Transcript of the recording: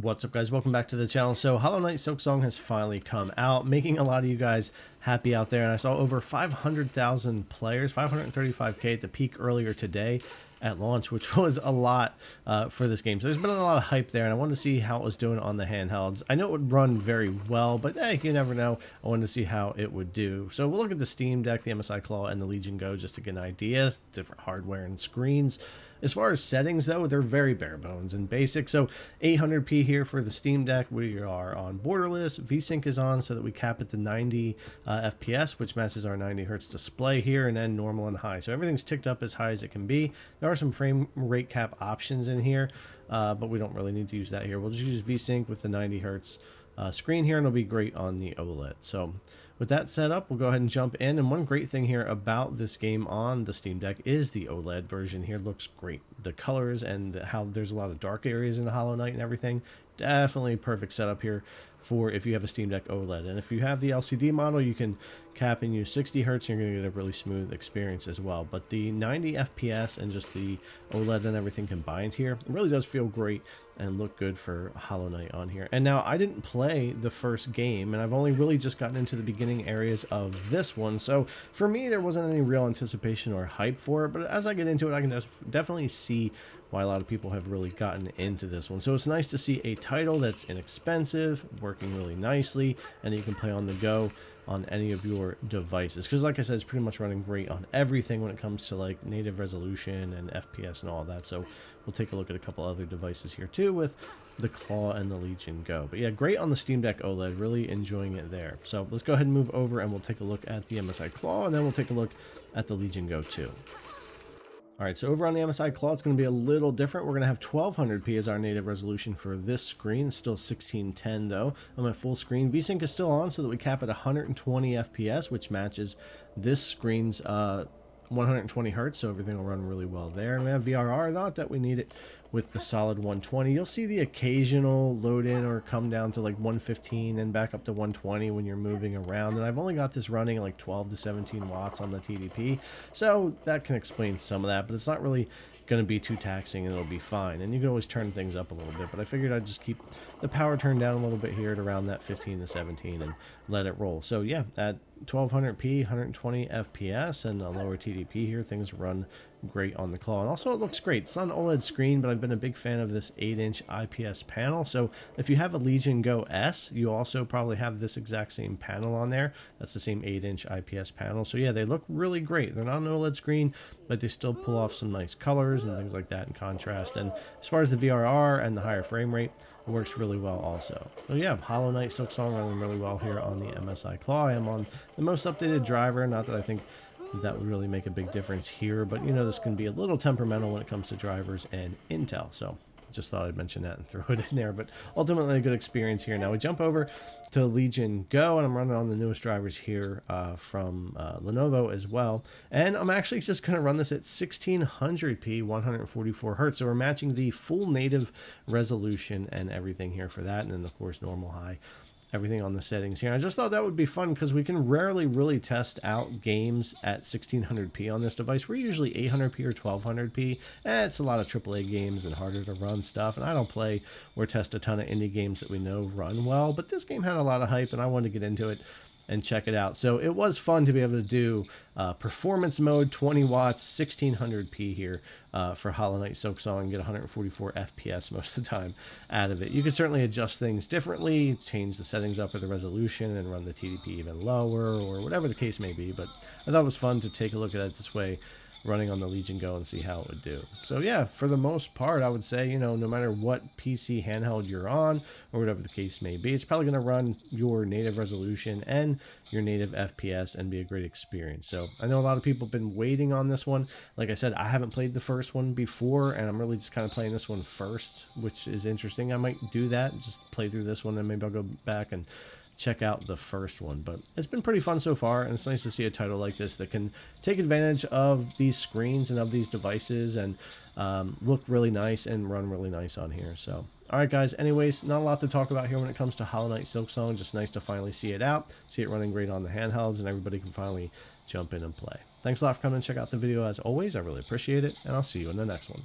What's up, guys? Welcome back to the channel. So Hollow Knight Silksong has finally come out, making a lot of you guys happy out there, and I saw over 500,000 players, 535k at the peak earlier today at launch, which was a lot for this game. So there's been a lot of hype there, and I wanted to see how it was doing on the handhelds. I know it would run very well, but hey, you never know. I wanted to see how it would do. So we'll look at the Steam Deck, the MSI Claw, and the Legion Go just to get an idea, different hardware and screens. As far as settings, though, they're very bare bones and basic. So 800p here for the Steam Deck. We are on borderless. VSync is on so that we cap at the 90 FPS, which matches our 90 hertz display here, and then normal and high. So everything's ticked up as high as it can be. There are some frame rate cap options in here, but we don't really need to use that here. We'll just use VSync with the 90 hertz screen here, and it'll be great on the OLED. So with that set up, we'll go ahead and jump in. And one great thing here about this game on the Steam Deck is the OLED version here looks great. The colors and how there's a lot of dark areas in the Hollow Knight and everything. Definitely perfect setup here for if you have a Steam Deck OLED. And if you have the LCD model, you can cap and use 60 hertz. You're going to get a really smooth experience as well. But the 90 FPS and just the OLED and everything combined here, it really does feel great and look good for Hollow Knight on here. And now I didn't play the first game, and I've only really just gotten into the beginning areas of this one. So for me, there wasn't any real anticipation or hype for it. But as I get into it, I can definitely see why a lot of people have really gotten into this one. So it's nice to see a title that's inexpensive, working really nicely, and you can play on the go on any of your devices, because like I said, it's pretty much running great on everything when it comes to like native resolution and FPS and all that. So we'll take a look at a couple other devices here too with the Claw and the Legion Go. But yeah, great on the Steam Deck OLED, really enjoying it there. So let's go ahead and move over and we'll take a look at the MSI Claw, and then we'll take a look at the Legion Go too. All right, so over on the MSI Claw, it's going to be a little different. We're going to have 1200p as our native resolution for this screen. It's still 1610 though. I'm at full screen. VSync is still on so that we cap at 120 FPS, which matches this screen's 120 hertz, so everything will run really well there. And we have VRR, not that we need it with the solid 120. You'll see the occasional load in or come down to like 115 and back up to 120 when you're moving around. And I've only got this running like 12 to 17 watts on the TDP, so that can explain some of that, but it's not really going to be too taxing and it'll be fine. And you can always turn things up a little bit, but I figured I'd just keep the power turned down a little bit here at around that 15 to 17 and let it roll. So yeah, at 1200p, 120 FPS, and a lower TDP here, things run great on the Claw. And also it looks great. It's not an OLED screen, but I've been a big fan of this 8-inch IPS panel. So if you have a Legion Go S, you also probably have this exact same panel on there. That's the same 8-inch IPS panel. So yeah, they look really great. They're not an OLED screen, but they still pull off some nice colors and things like that in contrast. And as far as the VRR and the higher frame rate, it works really well also. So yeah, Hollow Knight Silksong running really well here on the MSI Claw. I am on the most updated driver, not that I think that would really make a big difference here, but you know, this can be a little temperamental when it comes to drivers and Intel. So just thought I'd mention that and throw it in there, but ultimately a good experience here. Now we jump over to Legion Go, and I'm running on the newest drivers here from Lenovo as well. And I'm actually just going to run this at 1600p, 144 hertz. So we're matching the full native resolution and everything here for that. And then of course, normal, high, everything on the settings here. I just thought that would be fun because we can rarely really test out games at 1600p on this device. We're usually 800p or 1200p. It's a lot of AAA games and harder to run stuff, and I don't play or test a ton of indie games that we know run well, but this game had a lot of hype and I wanted to get into it and check it out. So it was fun to be able to do performance mode, 20 watts, 1600p here for Hollow Knight Silksong, and get 144 FPS most of the time out of it. You can certainly adjust things differently, change the settings up for the resolution and run the TDP even lower or whatever the case may be, but I thought it was fun to take a look at it this way, running on the Legion Go, and see how it would do. So yeah, for the most part, I would say, you know, no matter what PC handheld you're on or whatever the case may be, it's probably going to run your native resolution and your native FPS and be a great experience. So I know a lot of people have been waiting on this one. Like I said, I haven't played the first one before, and I'm really just kind of playing this one first, which is interesting. I might do that, just play through this one, and maybe I'll go back and check out the first one. But it's been pretty fun so far, and it's nice to see a title like this that can take advantage of these screens and of these devices and look really nice and run really nice on here. So alright guys, anyways, not a lot to talk about here when it comes to Hollow Knight Silksong. Just nice to finally see it out, see it running great on the handhelds, and everybody can finally jump in and play. Thanks a lot for coming and check out the video as always. I really appreciate it, and I'll see you in the next one.